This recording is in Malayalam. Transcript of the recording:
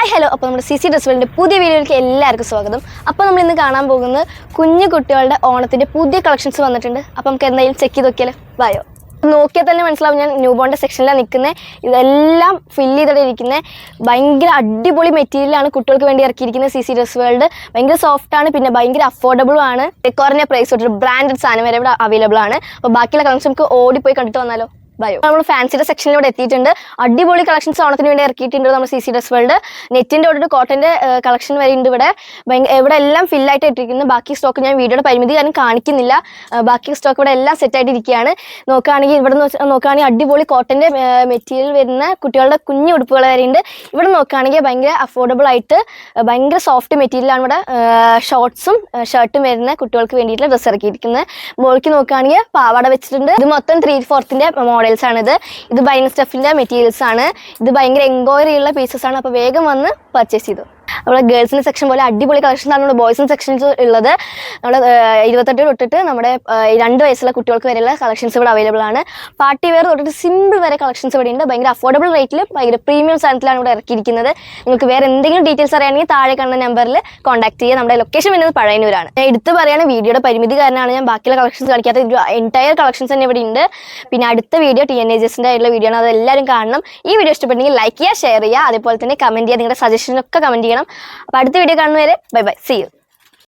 Hi hello. അപ്പോൾ നമ്മുടെ CC ഡ്രസ് വേൾഡിൻ്റെ പുതിയ വീഡിയോയിലേക്ക് എല്ലാവർക്കും സ്വാഗതം. അപ്പോൾ നമ്മൾ ഇന്ന് കാണാൻ പോകുന്നത് കുഞ്ഞു കുട്ടികളുടെ ഓണത്തിൻ്റെ പുതിയ കളക്ഷൻസ് വന്നിട്ടുണ്ട്. അപ്പോൾ നമുക്ക് എന്തായാലും ചെക്ക് ചെയ്ത് നോക്കിയാലോ. വായോ. നോക്കിയാൽ തന്നെ മനസ്സിലാവും ഞാൻ ന്യൂ ബോണിൻ്റെ സെക്ഷനിലാണ് നിൽക്കുന്നത്. ഇതെല്ലാം ഫില്ല് ചെയ്തിട്ട് ഇരിക്കുന്നത് ഭയങ്കര അടിപൊളി മെറ്റീരിയലാണ് കുട്ടികൾക്ക് വേണ്ടി ഇറക്കിയിരിക്കുന്നത്. CC ഡ്രസ് വേൾഡ് ഭയങ്കര സോഫ്റ്റാണ്, പിന്നെ ഭയങ്കര അഫോർഡബിളും ആണ്. കുറഞ്ഞ പ്രൈസ് തൊട്ട് ബ്രാൻഡഡ് സാധനം വരെ ഇവിടെ അവൈലബിൾ ആണ്. അപ്പോൾ ബാക്കിയുള്ള കളക്ഷൻ നമുക്ക് ഓടിപ്പോയി കണ്ടിട്ട് വന്നാലോ. ബയോ നമ്മൾ ഫാൻസിയുടെ സെക്ഷനിലൂടെ എത്തിയിട്ടുണ്ട്. അടിപൊളി കളക്ഷൻസ് ഓണത്തിന് വേണ്ടി ഇറക്കിയിട്ടുണ്ട് നമ്മൾ CC ഡ്രസ് വേൾഡ്. നെറ്റിൻ്റെ തൊട്ട് കോട്ടൻ്റെ കളക്ഷൻ വരെ ഉണ്ട് ഇവിടെ. ഇവിടെ എല്ലാം ഫില്ലായിട്ട് ഇട്ടിരിക്കുന്നത്. ബാക്കി സ്റ്റോക്ക് ഞാൻ വീഡിയോയുടെ പരിമിതി കാരണം കാണിക്കുന്നില്ല. ബാക്കി സ്റ്റോക്ക് ഇവിടെ എല്ലാം സെറ്റായിട്ട് ഇരിക്കുകയാണ്. നോക്കുകയാണെങ്കിൽ ഇവിടെ നോക്കുകയാണെങ്കിൽ അടിപൊളി കോട്ടൻ്റെ മെറ്റീരിയൽ വരുന്ന കുട്ടികളുടെ കുഞ്ഞു ഉടുപ്പുകൾ വരെ ഉണ്ട്. ഇവിടെ നോക്കുകയാണെങ്കിൽ ഭയങ്കര അഫോർഡബിൾ ആയിട്ട് ഭയങ്കര സോഫ്റ്റ് മെറ്റീരിയലാണ് ഇവിടെ ഷോർട്ട്സും ഷർട്ടും വരുന്ന കുട്ടികൾക്ക് വേണ്ടിയിട്ടുള്ള ഡ്രസ്സ് ഇറക്കിയിരിക്കുന്നത്. മോൾക്ക് നോക്കുകയാണെങ്കിൽ പാവാട വെച്ചിട്ടുണ്ട്. ഇത് മൊത്തം 3/4 മോഡൽസ് ആണിത്. ഇത് ബൈന സ്റ്റഫിൻ്റെ മെറ്റീരിയൽസ് ആണ്. ഇത് ഭയങ്കര എൻക്വയറി ഉള്ള പീസസ് ആണ്. അപ്പോൾ വേഗം വന്ന് പർച്ചേസ് ചെയ്തു. നമ്മുടെ ഗേൾസിൻ്റെ സെക്ഷൻ പോലെ അടിപൊളി കളക്ഷൻസ് ആണ് നമ്മുടെ ബോയ്സിൻ്റെ സെക്ഷൻസ് ഉള്ളത്. നമ്മുടെ 28 തൊട്ടിട്ട് നമ്മുടെ 2 വയസ്സുള്ള കുട്ടികൾക്ക് വരെയുള്ള കളക്ഷൻസ് ഇവിടെ അവൈലബിൾ ആണ്. പാർട്ടി വെയർ തൊട്ടിട്ട് സിമ്പിൾ വരെ കളക്ഷൻസ് ഇവിടെ ഉണ്ട്. ഭയങ്കര അഫോർഡബിൾ റേറ്റിൽ ഭയങ്കര പ്രീമിയം സാധനത്തിലാണ് ഇവിടെ ഇറക്കിയിരിക്കുന്നത്. നിങ്ങൾക്ക് വേറെ എന്തെങ്കിലും ഡീറ്റെയിൽസ് അറിയാണെങ്കിൽ താഴെ കാണുന്ന നമ്പറിൽ കോൺടാക്ട് ചെയ്യുക. നമ്മുടെ ലൊക്കേഷൻ വരുന്നത് പഴയന്നൂരാണ്. ഞാൻ എടുത്ത് പറയുകയാണ്, വീഡിയോയുടെ പരിമിതി കാരണമാണ് ഞാൻ ബാക്കിയുള്ള കളക്ഷൻസ് കാണിക്കാത്ത. എൻറ്റയർ കളക്ഷൻസ് തന്നെ ഇവിടെ ഉണ്ട്. പിന്നെ അടുത്ത വീഡിയോ TNAGസിൻ്റെ ആയിട്ടുള്ള വീഡിയോ ആണ്, അത് എല്ലാവരും കാണണം. ഈ വീഡിയോ ഇഷ്ടപ്പെട്ടെങ്കിൽ ലൈക്ക് ചെയ്യുക, ഷെയർ ചെയ്യുക, അതേപോലെ തന്നെ കമൻറ്റ് ചെയ്യുക. നിങ്ങളുടെ സജഷനൊക്കെ കമൻറ്റ് ചെയ്യണം. അപ്പോൾ അടുത്ത വീഡിയോ കാണുന്നവരെ ബൈ ബൈ, സീ യു.